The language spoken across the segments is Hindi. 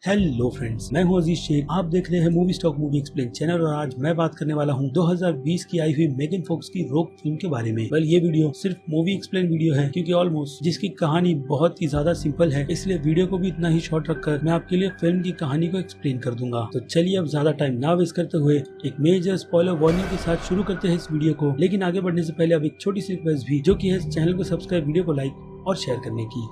हेलो फ्रेंड्स, मैं हूं अजीज शेख। आप देख रहे हैं movie stock movie explain channel और आज मैं बात करने वाला हूं 2020 की आई हुई मेगन फॉक्स की रोक फिल्म के बारे में। ये वीडियो सिर्फ मूवी एक्सप्लेन वीडियो है क्योंकि ऑलमोस्ट जिसकी कहानी बहुत ही ज्यादा सिंपल है, इसलिए वीडियो को भी इतना ही शॉर्ट रखकर मैं आपके लिए फिल्म की कहानी को एक्सप्लेन कर दूंगा। तो चलिए अब ज्यादा टाइम ना वेस्ट करते हुए एक मेजर स्पॉइलर वार्निंग के साथ शुरू करते हैं इस वीडियो को। लेकिन आगे बढ़ने से पहले अब एक छोटी सी रिक्वेस्ट भी, जो की है चैनल को सब्सक्राइब, वीडियो को लाइक और शेयर करने की।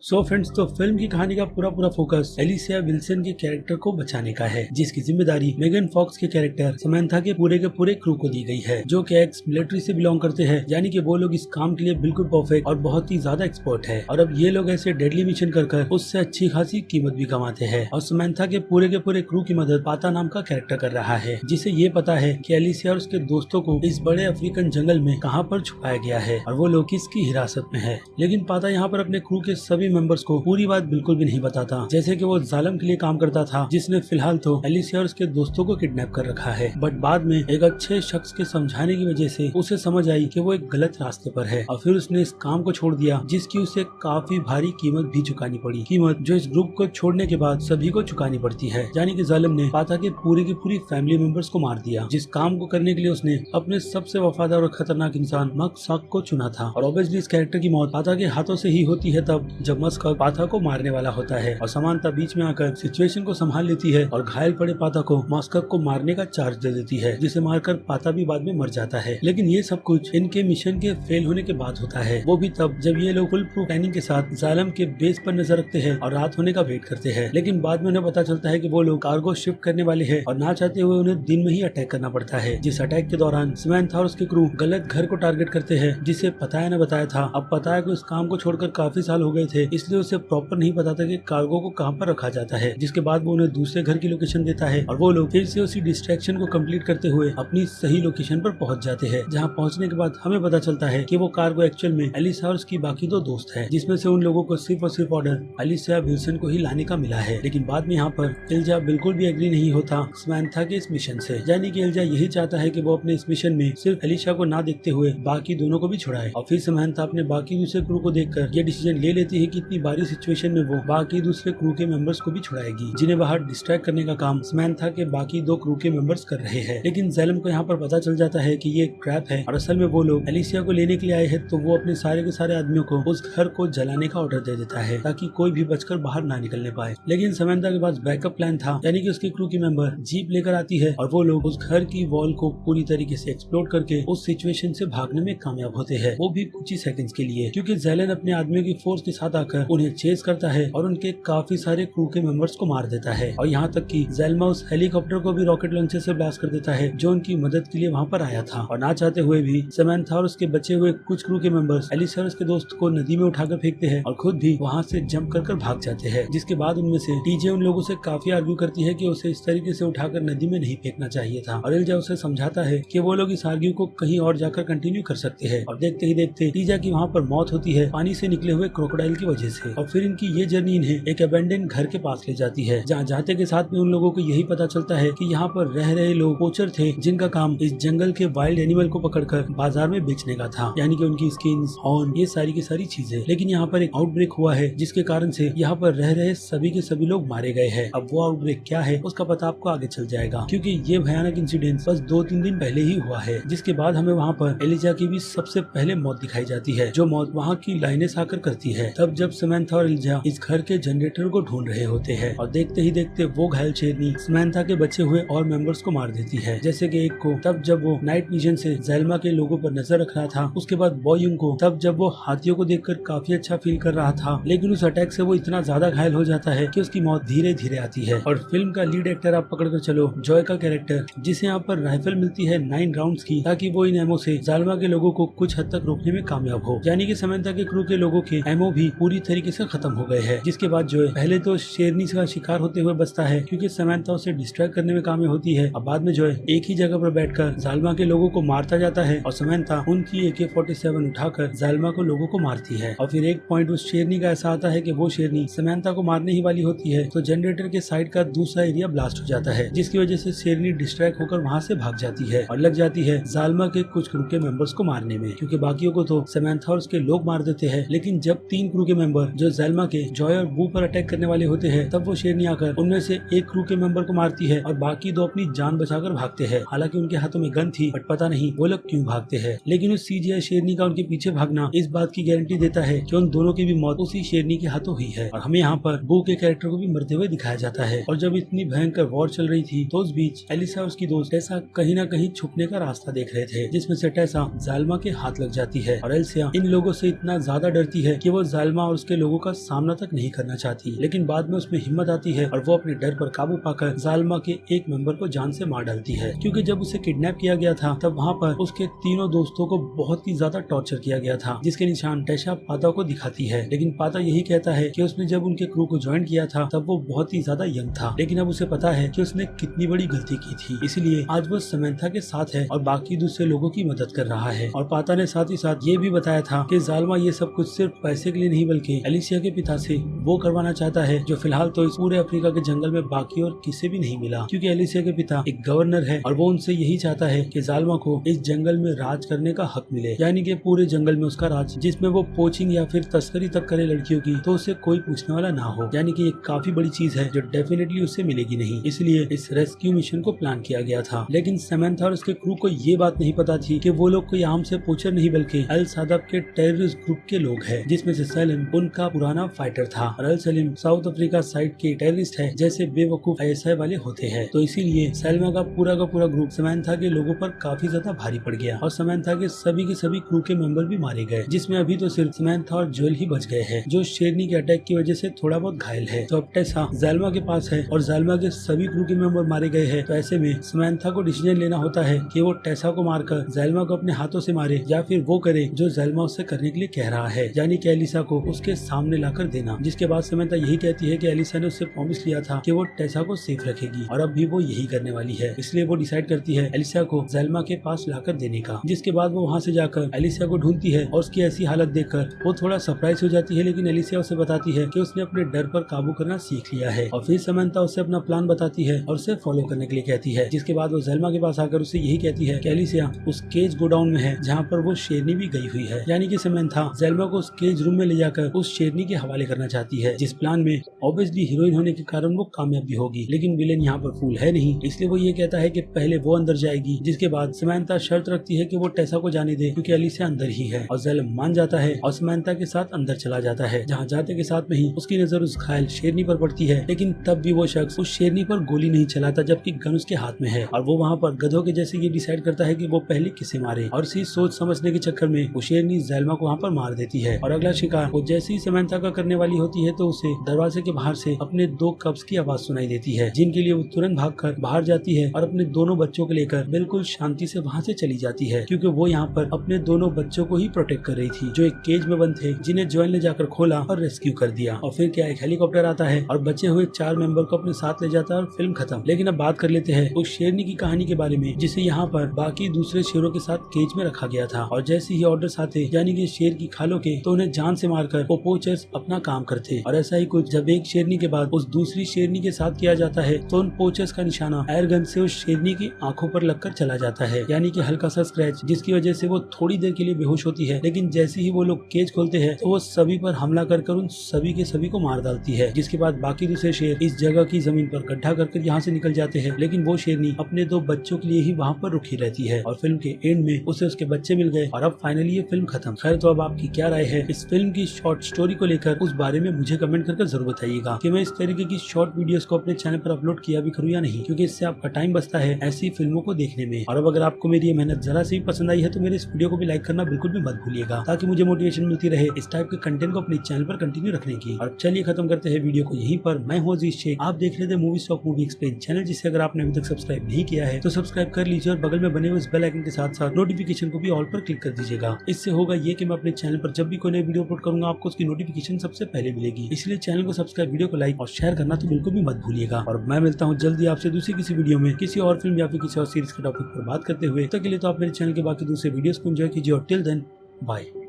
सो फ्रेंड्स, तो फिल्म की कहानी का पूरा फोकस एलिसिया विल्सन के कैरेक्टर को बचाने का है, जिसकी जिम्मेदारी मेगन फॉक्स के कैरेक्टर समंथा के पूरे क्रू को दी गई है, जो कि एक्स मिलिट्री से बिलोंग करते हैं। यानी कि वो लोग इस काम के लिए बिल्कुल परफेक्ट और बहुत ही ज्यादा एक्सपर्ट है। और अब ये लोग ऐसे डेडली मिशन कर उससे अच्छी खासी कीमत भी कमाते हैं। और समंथा के पूरे क्रू की मदद पाता नाम का कैरेक्टर कर रहा है, जिसे ये पता है कि एलिसिया और उसके दोस्तों को इस बड़े अफ्रीकन जंगल में कहाँ पर छुपाया गया है और वो लोग किसकी हिरासत में है। लेकिन पाता यहाँ पर अपने क्रू के सभी मेंबर्स को पूरी बात बिल्कुल भी नहीं बताता, जैसे कि वो जालिम के लिए काम करता था, जिसने फिलहाल तो एलिसिया और उसके दोस्तों को किडनैप कर रखा है। बट बाद में एक अच्छे शख्स के समझाने की वजह से उसे समझ आई कि वो एक गलत रास्ते पर है और फिर उसने इस काम को छोड़ दिया, जिसकी उसे काफी भारी कीमत भी चुकानी पड़ी। कीमत जो इस ग्रुप को छोड़ने के बाद सभी को चुकानी पड़ती है। यानी कि जालिम ने पाता के पूरी की पूरी फैमिली मेंबर्स को मार दिया, जिस काम को करने के लिए उसने अपने सबसे वफादार और खतरनाक इंसान मस्क को चुना था। और ऑब्वियसली इस कैरेक्टर की मौत पाता के हाथों से ही होती है तब जब मस्क पाता को मारने वाला होता है और समानता बीच में आकर सिचुएशन को संभाल लेती है और घायल पड़े पाता को मस्क को मारने का चार्ज दे देती है, जिसे मारकर पाता भी बाद में मर जाता है। लेकिन ये सब कुछ इनके मिशन के फेल होने के बाद होता है, वो भी तब जब ये लोग फुल प्रूफ प्लानिंग के साथ जालिम के बेस पर नजर रखते हैं और रात होने का वेट करते हैं। लेकिन बाद में उन्हें पता चलता है कि वो लोग कार्गो शिफ्ट करने वाले हैं और ना चाहते हुए उन्हें दिन में ही अटैक करना पड़ता है। जिस अटैक के दौरान समंथा और उसके क्रू गलत घर को टारगेट करते हैं, जिसे पताया ने बताया था। अब पताया को इस काम को छोड़कर काफी साल हो गए थे, इसलिए उसे प्रॉपर नहीं पता था कि कार्गो को कहां पर रखा जाता है। जिसके बाद वो उन्हें दूसरे घर की लोकेशन देता है और वो लोग फिर से उसी डिस्ट्रैक्शन को कंप्लीट करते हुए अपनी सही लोकेशन पर पहुंच जाते हैं। जहां पहुंचने के बाद हमें पता चलता है कि वो कार्गो एक्चुअल में एलिसिया और उसकी बाकी दो दोस्त है, जिसमें से उन लोगों को सिर्फ और सिर्फ ऑर्डर एलिसिया विल्सन को ही लाने का मिला है। लेकिन बाद में यहाँ पर एल्जा बिल्कुल भी एग्री नहीं होता समंथा के इस मिशन से। यानी कि एल्जा यही चाहता है कि वो अपने इस मिशन में सिर्फ एलिसिया को ना देखते हुए बाकी दोनों को भी छुड़ाए। और फिर समंथा अपने बाकी दूसरे क्रू को देखकर ये डिसीजन ले लेती है कि इतनी बारी सिचुएशन में वो बाकी दूसरे क्रू के मेंबर्स को भी छुड़ाएगी, जिन्हें बाहर डिस्ट्रैक्ट करने का काम समंथा के बाकी दो क्रू के मेंबर्स कर रहे हैं। लेकिन जालिम को यहाँ पर पता चल जाता है कि ये एक ट्रैप है और असल में वो लोग एलिसिया को लेने के लिए आए हैं। तो वो अपने सारे के सारे आदमियों को उस घर को जलाने का ऑर्डर दे देता है ताकि कोई भी बचकर बाहर ना निकलने पाए। लेकिन समंथा के पास बैकअप प्लान था, यानी कि उसके क्रू की मेंबर जीप लेकर आती है और वो लोग उस घर की वॉल को पूरी तरीके से एक्सप्लोड करके उस सिचुएशन से भागने में कामयाब होते हैं, वो भी कुछ ही सेकंड्स के लिए, क्योंकि जालिम अपने आदमियों की फोर्स के साथ आकर उन्हें चेस करता है और उनके काफी सारे क्रू के मेंबर्स को मार देता है। और यहाँ तक कि ज़ेल्मा उस हेलीकॉप्टर को भी रॉकेट लॉन्चर से ब्लास्ट कर देता है, जो उनकी मदद के लिए वहाँ पर आया था। और ना चाहते हुए भी समंथा और उसके बचे हुए कुछ क्रू के मेंबर्स एलिसिया और उसके दोस्त को नदी में उठाकर फेंकते हैं और खुद भी वहाँ से जंप कर भाग जाते हैं। जिसके बाद उनमें से टीजे उन लोगों से काफी आर्ग्यू करती है कि उसे इस तरीके से उठाकर नदी में नहीं फेंकना चाहिए था। और एल्जा उसे समझाता है कि वो लोग इस आर्ग्यू को कहीं और जाकर कंटिन्यू कर सकते हैं। और देखते ही देखते टीजा की वहाँ पर मौत होती है पानी से निकले हुए क्रोकोडाइल की वजह से। और फिर इनकी ये जर्नी इन्हें एक अबेंडन घर के पास ले जाती है, जहाँ जाते के साथ में उन लोगों को यही पता चलता है कि यहाँ पर रह रहे लोग पोचर थे, जिनका काम इस जंगल के वाइल्ड एनिमल को पकड़कर बाजार में बेचने का था, यानी कि उनकी स्किन, हॉर्न, ये सारी की सारी चीजें। लेकिन यहाँ पर एक आउटब्रेक हुआ है, जिसके कारण से यहाँ पर रह रहे सभी के सभी लोग मारे गए हैं। अब वो आउटब्रेक क्या है उसका पता आपको आगे चल जाएगा, क्योंकि ये भयानक इंसिडेंट बस 2-3 दिन पहले ही हुआ है। जिसके बाद हमें वहाँ पर एलिजा की भी सबसे पहले मौत दिखाई जाती है, जो मौत वहाँ की लाइनेस आकर करती है तब जब समंथा और एलिजा इस घर के जनरेटर को ढूंढ रहे होते हैं। और देखते ही देखते वो घायल शेरनी समंथा के बचे हुए और मेंबर्स को मार देती है, जैसे कि एक को तब जब वो नाइट विजन से ज़ेल्मा के लोगों पर नजर रख रहा था, उसके बाद बॉयुंग को तब जब वो हाथियों को देखकर काफी अच्छा फील कर रहा था। लेकिन उस अटैक से वो इतना ज्यादा घायल हो जाता है कि उसकी मौत धीरे धीरे आती है। और फिल्म का लीड एक्टर आप पकड़ कर चलो जॉय का कैरेक्टर, जिसे यहाँ पर राइफल मिलती है 9 राउंड्स की, ताकि वो इन एमओ से ज़ेल्मा के लोगों को कुछ हद तक रोकने में कामयाब हो। यानी कि समंथा के क्रू के लोगों के एमओ भी पूरी तरीके से खत्म हो गए हैं। जिसके बाद जो है पहले तो शेरनी का शिकार होते हुए बचता है क्योंकि समंथा उसे डिस्ट्रैक्ट करने में कामयाब होती है। अब बाद में जो है एक ही जगह पर बैठकर जालिमा के लोगों को मारता जाता है और समंथा उनकी AK-47 उठाकर जालिमा को लोगों को मारती है। और फिर एक पॉइंट उस शेरनी का ऐसा आता है कि वो शेरनी समंथा को मारने ही वाली होती है तो जनरेटर के साइड का दूसरा एरिया ब्लास्ट हो जाता है, जिसकी वजह से शेरनी डिस्ट्रैक्ट होकर वहाँ से भाग जाती है और लग जाती है जालिमा के कुछ क्रू के मेंबर्स को मारने में, क्योंकि बाकियों को तो समंथा और उसके लोग मार देते हैं। लेकिन जब 3 क्रू के मेंबर जो जालिमा के जॉय और बू पर अटैक करने वाले होते हैं तब वो शेरनी आकर उनमें से एक क्रू के मेंबर को मारती है और बाकी 2 अपनी जान बचाकर भागते हैं। हालांकि उनके हाथों में गन थी बट पता नहीं वो लोग क्यों भागते हैं। लेकिन उस CGI शेरनी का उनके पीछे भागना इस बात की गारंटी देता है कि उन दोनों की भी मौत उसी शेरनी के हाथों हुई है। और हमें यहाँ पर बू के कैरेक्टर को भी मरते हुए दिखाया जाता है। और जब इतनी भयंकर वॉर चल रही थी तो उस बीच एलिसा और उसकी दोस्त टेसा कहीं न कहीं छुपने का रास्ता देख रहे थे, जिसमें से टेसा जालिमा के हाथ लग जाती है और एलिसा इन लोगों से इतना ज्यादा डरती है कि वो जालिमा और उसके लोगों का सामना तक नहीं करना चाहती। लेकिन बाद में उसमें हिम्मत आती है और वो अपने डर पर काबू पाकर जालिमा के एक मेंबर को जान से मार डालती है, क्योंकि जब उसे किडनैप किया गया था तब वहाँ पर उसके तीनों दोस्तों को बहुत ही ज्यादा टॉर्चर किया गया था, जिसके निशान टेसा पाता को दिखाती है। लेकिन पाता यही कहता है कि उसने जब उनके क्रू को ज्वाइन किया था तब वो बहुत ही ज्यादा यंग था, लेकिन अब उसे पता है कि उसने कितनी बड़ी गलती की थी, इसलिए आज वो समंथा के साथ है और बाकी दूसरे लोगों की मदद कर रहा है। और पाता ने साथ ही साथ ये भी बताया था कि जालिमा ये सब कुछ सिर्फ पैसे के लिए नहीं बल्कि एलिसिया के पिता से वो करवाना चाहता है जो फिलहाल तो इस पूरे अफ्रीका के जंगल में बाकी और किसी भी नहीं मिला, क्योंकि एलिसिया के पिता एक गवर्नर है और वो उनसे यही चाहता है कि जालिमा को इस जंगल में राज करने का हक मिले, यानी कि पूरे जंगल में उसका राज, जिसमें वो पोचिंग या फिर तस्करी तक करे लड़कियों की तो उसे कोई पूछने वाला ना हो, यानी कि ये काफी बड़ी चीज है जो डेफिनेटली उससे मिलेगी नहीं। इसलिए इस रेस्क्यू मिशन को प्लान किया गया था। लेकिन समंथा और उसके क्रू को ये बात नहीं पता थी कि वो लोग कोई आम से पोचर नहीं बल्कि अल सादब के टेररिस्ट ग्रुप के लोग हैं, जिसमें से सलीम उनका पुराना फाइटर था और अल सलीम साउथ अफ्रीका साइड के टेररिस्ट है जैसे बेवकूफ ISI वाले होते हैं। तो इसीलिए सलमा का पूरा ग्रुप समंथा के लोगों पर काफी ज्यादा भारी पड़ गया और समंथा के सभी क्रू के मेंबर भी मारे गए, जिसमें अभी तो सिर्फ समंथा और जोएल ही बच गए हैं जो शेरनी के अटैक की वजह से थोड़ा बहुत घायल है। तो अब टेसा जालिमा के पास है और जालिमा के सभी क्रू के मेंबर मारे गए हैं। तो ऐसे में समंथा को डिसीजन लेना होता है कि वो टेसा को मारकर जालिमा को अपने हाथों से मारे या फिर वो करे जो जालिमा उससे करने के लिए कह रहा है, यानी कि एलिसा को उसके सामने लाकर देना। जिसके बाद समंथा यही कहती है कि एलिसा ने उससे प्रॉमिस लिया था कि वो टेसा को सेफ रखेगी और अब भी वो यही करने वाली है, इसलिए वो डिसाइड करती है एलिसा को जालिमा के पास लाकर देने का। जिसके बाद वो वहाँ से जाकर एलिसा को ढूंढती है और उसकी ऐसी हालत देखकर वो थोड़ा सरप्राइज हो जाती है, लेकिन एलिसा उसे बताती है कि उसने अपने डर पर काबू करना सीख लिया है। और फिर समंथा उसे अपना प्लान बताती है और उसे फॉलो करने के लिए कहती है। जिसके बाद वो जालिमा के पास आकर उसे यही कहती है कि एलिसा उस केज गोडाउन में है जहाँ पर वो शेरनी भी गई हुई है, यानी कि समंथा जालिमा को उस केज रूम में ले जाकर उस शेरनी के हवाले करना चाहती है, जिस प्लान में ऑब्वियसली हीरोइन होने के कारण वो कामयाब भी होगी। लेकिन विलेन यहाँ पर फूल है नहीं, इसलिए वो ये कहता है कि पहले वो अंदर जाएगी। जिसके बाद समंथा शर्त रखती है कि वो टेसा को जाने दे क्योंकि एलिसा अंदर ही है और जालिम मान जाता है और समंथा के साथ अंदर चला जाता है। जहाँ जाते के साथ में ही उसकी नजर उस घायल शेरनी पर पड़ती है, लेकिन तब भी वो शख्स उस शेरनी पर गोली नहीं चलाता जबकि गन उसके हाथ में है और वो वहाँ पर गधों के जैसे ये डिसाइड करता है कि वो पहले किसे मारे और इसी सोच समझने के चक्कर में वो शेरनी जालिमा को वहाँ पर मार देती है। और अगला शिकार वो जैसे ही समंथा का करने वाली होती है तो उसे दरवाजे के बाहर से अपने 2 कब्स की आवाज सुनाई देती है, जिनके लिए वो तुरंत भागकर बाहर जाती है और अपने दोनों बच्चों को लेकर बिल्कुल शांति से वहाँ से चली जाती है, क्योंकि वो यहाँ पर अपने दोनों बच्चों को ही प्रोटेक्ट कर रही थी जो एक केज में बंद थे, जिन्हें जोएल ने जाकर खोला और रेस्क्यू कर दिया। और फिर क्या एक हेलीकॉप्टर आता है और बचे हुए 4 मेंबर को अपने साथ ले जाता है और फिल्म खत्म। लेकिन अब बात कर लेते हैं उस शेरनी की कहानी के बारे में जिसे यहाँ पर बाकी दूसरे शेरों के साथ केज में रखा गया था और जैसे ही ऑर्डर्स आते यानी कि शेर की खालों के तो उन्हें जान से मारकर वो पोचर्स अपना काम करते। और ऐसा ही कुछ जब एक शेरनी के बाद उस दूसरी शेरनी के साथ किया जाता है तो उन पोचर्स का निशाना एयर गन से उस शेरनी की आंखों पर लगकर चला जाता है, यानी कि हल्का सा स्क्रैच, जिसकी वजह से वो थोड़ी देर के लिए बेहोश होती है। लेकिन जैसे ही वो लोग केज खोलते हैं तो वो सभी पर हमला कर उन सभी के सभी को मार डालती है। जिसके बाद बाकी दूसरे शेर इस जगह की जमीन पर गड्ढा कर यहाँ से निकल जाते हैं, लेकिन वो शेरनी अपने 2 बच्चों के लिए ही वहाँ पर रुकी रहती है और फिल्म के एंड में उसे उसके बच्चे मिल गए और अब फाइनली ये फिल्म खत्म। खैर, तो अब आपकी क्या राय है इस फिल्म की शॉर्ट स्टोरी को लेकर, उस बारे में मुझे कमेंट करके जरूर बताइएगा कि मैं इस तरीके की शॉर्ट वीडियोस को अपने चैनल पर अपलोड किया भी करूँ या नहीं, क्योंकि इससे आपका टाइम बचता है ऐसी फिल्मों को देखने में। और अब अगर आपको मेरी ये मेहनत जरा से भी पसंद आई है तो मेरे इस वीडियो को भी लाइक करना बिल्कुल भी मत भूलिएगा, ताकि मुझे मोटिवेशन मिलती रहे इस टाइप के कंटेंट को अपने चैनल पर कंटिन्यू रखने की। और चलिए खत्म करते हैं वीडियो को यहीं पर। मैं हूं अजीज शेख, आप देख रहे थे movie stock movie explain channel, जिसे अगर आपने अभी तक सब्सक्राइब नहीं किया है तो सब्सक्राइब कर लीजिए और बगल में बने हुए इस बेल आइकन के साथ साथ नोटिफिकेशन को भी ऑल पर क्लिक कर दीजिएगा। इससे होगा ये कि मैं अपने चैनल पर जब भी कोई नई वीडियो अपलोड करूंगा आपको आपको उसकी नोटिफिकेशन सबसे पहले मिलेगी। इसलिए चैनल को सब्सक्राइब, वीडियो को लाइक और शेयर करना तो बिल्कुल भी मत भूलिएगा। और मैं मिलता हूँ जल्दी आपसे दूसरी किसी वीडियो में किसी और फिल्म या फिर किसी और सीरीज के टॉपिक पर बात करते हुए। तब के लिए तो आप मेरे चैनल के बाकी दूसरे वीडियोस को एंजॉय कीजिए और टिल देन बाय।